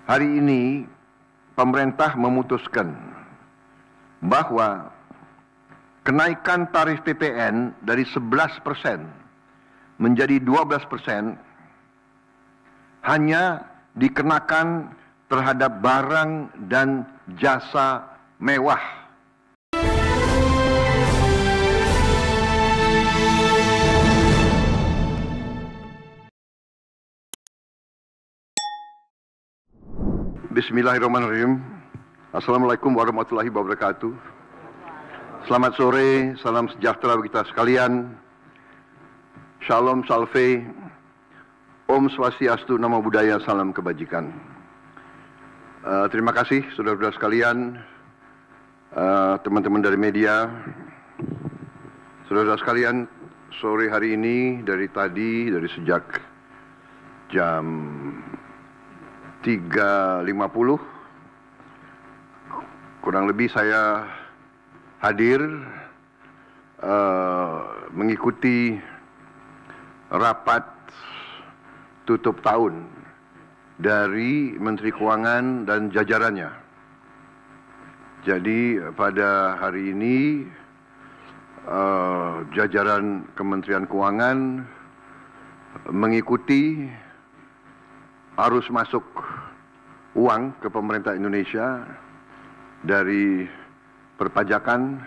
Hari ini pemerintah memutuskan bahwa kenaikan tarif PPN dari 11% menjadi 12% hanya dikenakan terhadap barang dan jasa mewah. Bismillahirrahmanirrahim. Assalamualaikum warahmatullahi wabarakatuh. Selamat sore, salam sejahtera bagi kita sekalian. Shalom Salve, Om Swastiastu, Namo Buddhaya, salam kebajikan. Terima kasih saudara-saudara sekalian, teman-teman dari media, saudara-saudara sekalian. Sore hari ini dari sejak jam 3.50 kurang lebih saya hadir mengikuti rapat tutup tahun dari Menteri Keuangan dan jajarannya. Jadi pada hari ini jajaran Kementerian Keuangan mengikuti arus masuk uang ke pemerintah Indonesia dari perpajakan,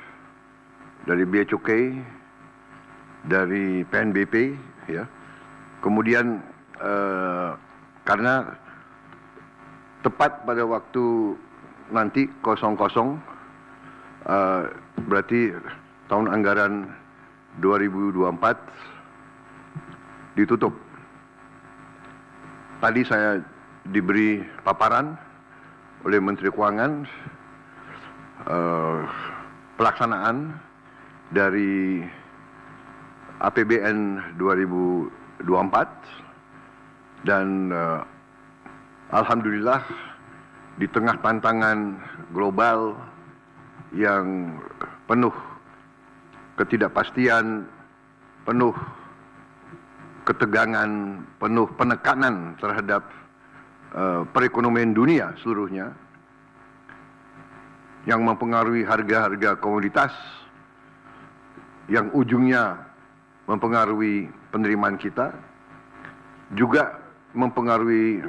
dari bea cukai, dari PNBP, ya. Kemudian karena tepat pada waktu nanti 00, berarti tahun anggaran 2024 ditutup. Tadi saya diberi paparan oleh Menteri Keuangan pelaksanaan dari APBN 2024 dan alhamdulillah di tengah tantangan global yang penuh ketidakpastian, penuh ketegangan, penuh penekanan terhadap perekonomian dunia seluruhnya yang mempengaruhi harga-harga komoditas, yang ujungnya mempengaruhi penerimaan kita, juga mempengaruhi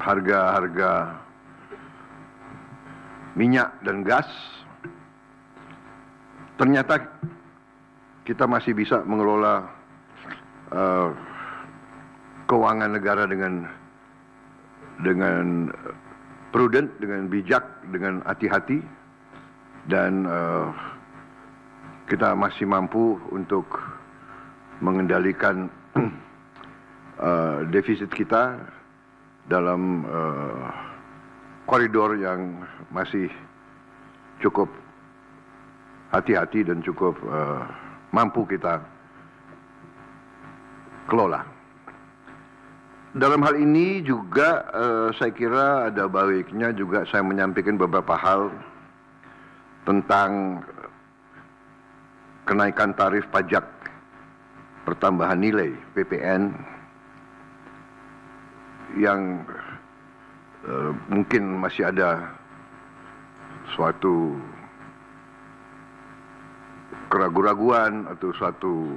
harga-harga minyak dan gas. Ternyata kita masih bisa mengelola keuangan negara dengan prudent, dengan bijak, dengan hati-hati, dan kita masih mampu untuk mengendalikan defisit kita dalam koridor yang masih cukup hati-hati dan cukup mampu kita kelola. Dalam hal ini juga saya kira ada baiknya juga saya menyampaikan beberapa hal tentang kenaikan tarif pajak pertambahan nilai PPN yang mungkin masih ada suatu keraguan-raguan atau suatu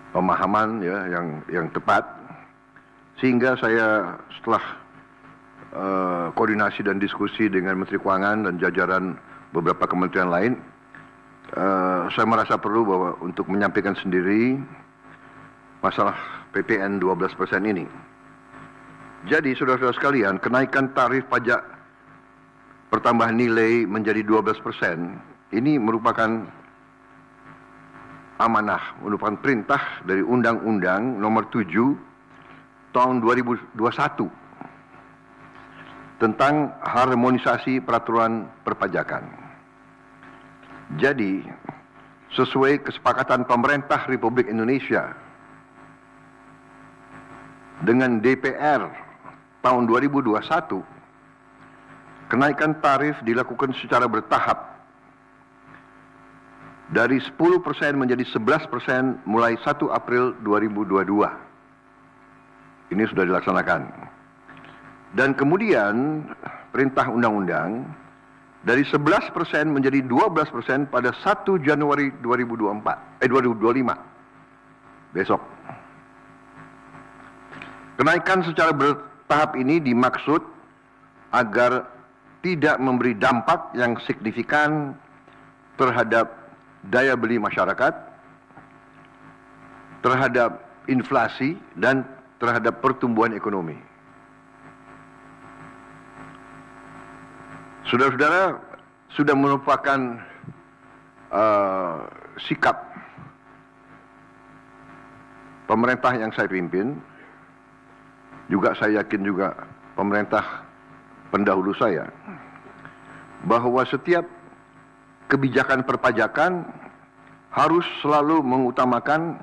pemahaman, ya, yang tepat, sehingga saya setelah koordinasi dan diskusi dengan Menteri Keuangan dan jajaran beberapa kementerian lain, saya merasa perlu bahwa untuk menyampaikan sendiri masalah PPN 12% ini. Jadi saudara-saudara sekalian, kenaikan tarif pajak pertambahan nilai menjadi 12% ini merupakan amanah, merupakan perintah dari Undang-Undang Nomor 7 Tahun 2021 tentang harmonisasi peraturan perpajakan. Jadi, sesuai kesepakatan pemerintah Republik Indonesia dengan DPR tahun 2021, kenaikan tarif dilakukan secara bertahap dari 10% menjadi 11% mulai 1 April 2022. Ini sudah dilaksanakan. Dan kemudian perintah undang-undang dari 11% menjadi 12% pada 1 Januari 2025. Besok. Kenaikan secara bertahap ini dimaksud agar tidak memberi dampak yang signifikan terhadap daya beli masyarakat, terhadap inflasi, dan terhadap pertumbuhan ekonomi. Saudara-saudara, sudah merupakan sikap pemerintah yang saya pimpin, juga saya yakin juga pemerintah pendahulu saya, bahwa setiap kebijakan perpajakan harus selalu mengutamakan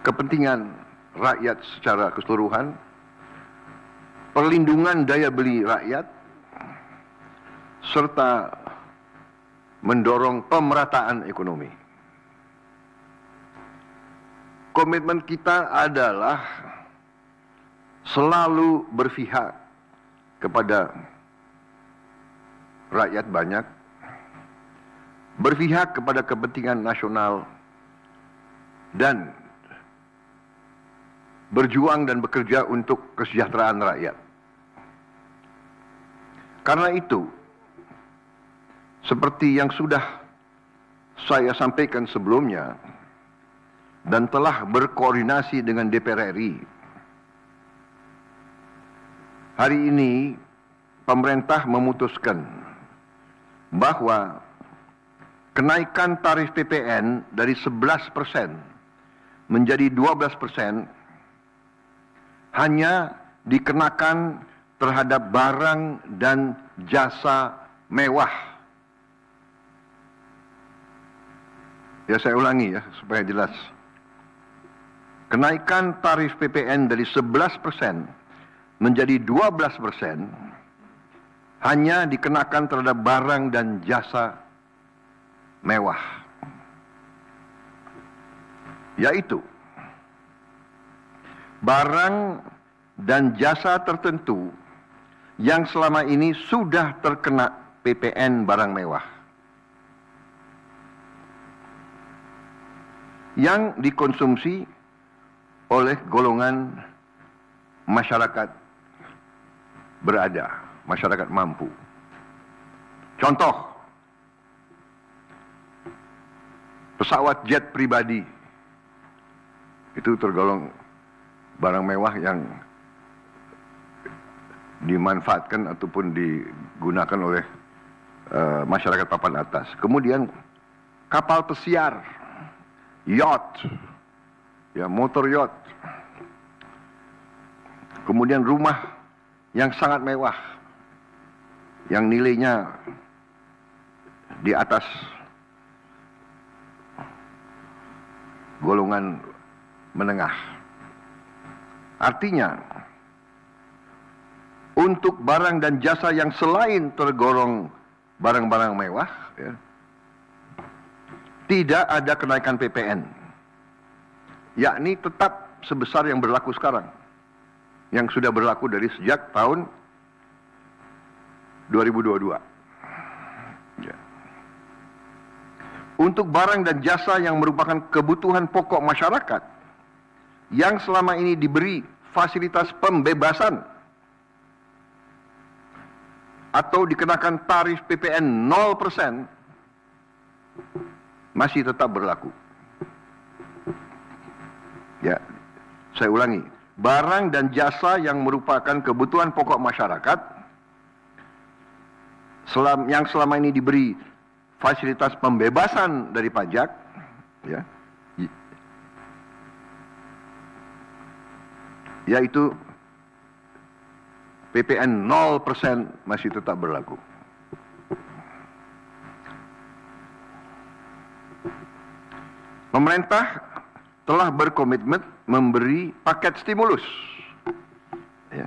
kepentingan rakyat secara keseluruhan, perlindungan daya beli rakyat, serta mendorong pemerataan ekonomi. Komitmen kita adalah selalu berpihak kepada rakyat banyak, berpihak kepada kepentingan nasional, dan berjuang dan bekerja untuk kesejahteraan rakyat. Karena itu, seperti yang sudah saya sampaikan sebelumnya dan telah berkoordinasi dengan DPR RI, hari ini pemerintah memutuskan bahwa kenaikan tarif PPN dari 11% menjadi 12% hanya dikenakan terhadap barang dan jasa mewah. Ya, saya ulangi ya supaya jelas. Kenaikan tarif PPN dari 11% menjadi 12% hanya dikenakan terhadap barang dan jasa mewah, yaitu barang dan jasa tertentu yang selama ini sudah terkena PPN barang mewah, yang dikonsumsi oleh golongan masyarakat berada, masyarakat mampu. Contoh, pesawat jet pribadi itu tergolong barang mewah yang dimanfaatkan ataupun digunakan oleh masyarakat papan atas. Kemudian kapal pesiar, yacht, ya, motor yacht. Kemudian rumah yang sangat mewah, yang nilainya di atas golongan menengah. Artinya, untuk barang dan jasa yang selain tergolong barang-barang mewah, ya, tidak ada kenaikan PPN, yakni tetap sebesar yang berlaku sekarang, yang sudah berlaku dari sejak tahun 2022. Ya. Untuk barang dan jasa yang merupakan kebutuhan pokok masyarakat, yang selama ini diberi fasilitas pembebasan atau dikenakan tarif PPN 0%, masih tetap berlaku. Ya, saya ulangi, barang dan jasa yang merupakan kebutuhan pokok masyarakat yang selama ini diberi fasilitas pembebasan dari pajak, ya, yaitu PPN 0% masih tetap berlaku. Pemerintah telah berkomitmen memberi paket stimulus. Ya.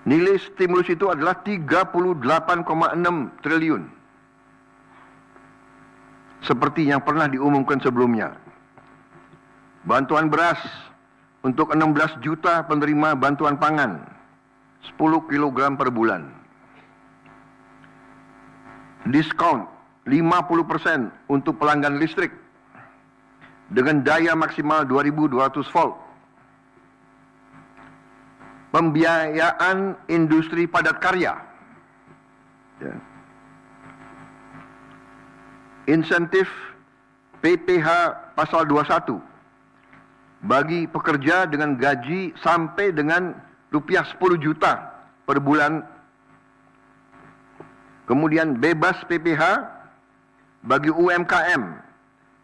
Nilai stimulus itu adalah 38,6 triliun. Seperti yang pernah diumumkan sebelumnya. Bantuan beras untuk 16 juta penerima bantuan pangan 10 kg per bulan. Diskon 50% untuk pelanggan listrik dengan daya maksimal 2200 volt. Pembiayaan industri padat karya. Ya. Insentif PPh pasal 21 bagi pekerja dengan gaji sampai dengan rupiah 10 juta per bulan. Kemudian bebas PPh bagi UMKM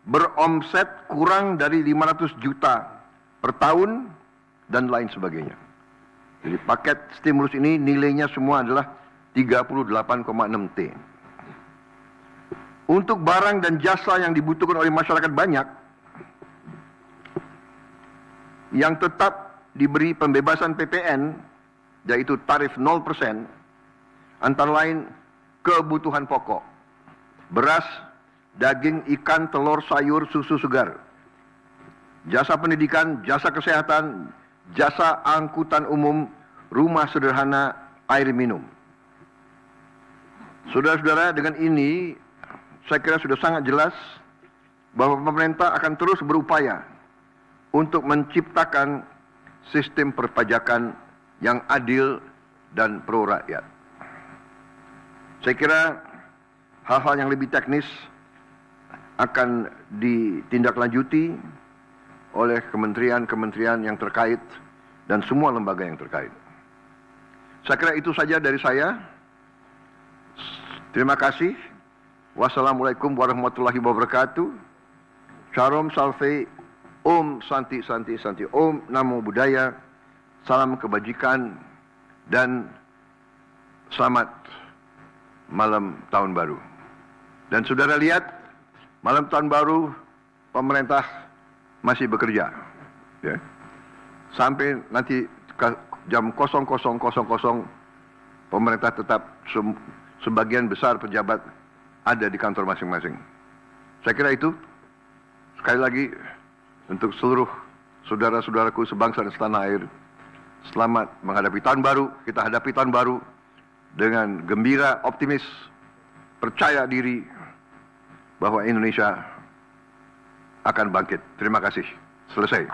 beromset kurang dari 500 juta per tahun dan lain sebagainya. Jadi paket stimulus ini nilainya semua adalah 38,6 T. Untuk barang dan jasa yang dibutuhkan oleh masyarakat banyak, yang tetap diberi pembebasan PPN, yaitu tarif 0%, antara lain kebutuhan pokok, beras, daging, ikan, telur, sayur, susu segar, jasa pendidikan, jasa kesehatan, jasa angkutan umum, rumah sederhana, air minum. Saudara-saudara, dengan ini saya kira sudah sangat jelas bahwa pemerintah akan terus berupaya untuk menciptakan sistem perpajakan yang adil dan pro rakyat. Saya kira hal-hal yang lebih teknis akan ditindaklanjuti oleh kementerian-kementerian yang terkait dan semua lembaga yang terkait. Saya kira itu saja dari saya. Terima kasih. Wassalamualaikum warahmatullahi wabarakatuh. Sharom Salve, Om Santi Santi Santi, Om Namo Buddhaya, salam kebajikan, dan selamat malam tahun baru. Dan saudara lihat, malam tahun baru pemerintah masih bekerja, ya. Sampai nanti jam 00.00 pemerintah tetap sebagian besar pejabat ada di kantor masing-masing. Saya kira itu. Sekali lagi untuk seluruh saudara-saudaraku sebangsa dan setanah air, selamat menghadapi tahun baru. Kita hadapi tahun baru dengan gembira, optimis, percaya diri bahwa Indonesia akan bangkit. Terima kasih. Selesai.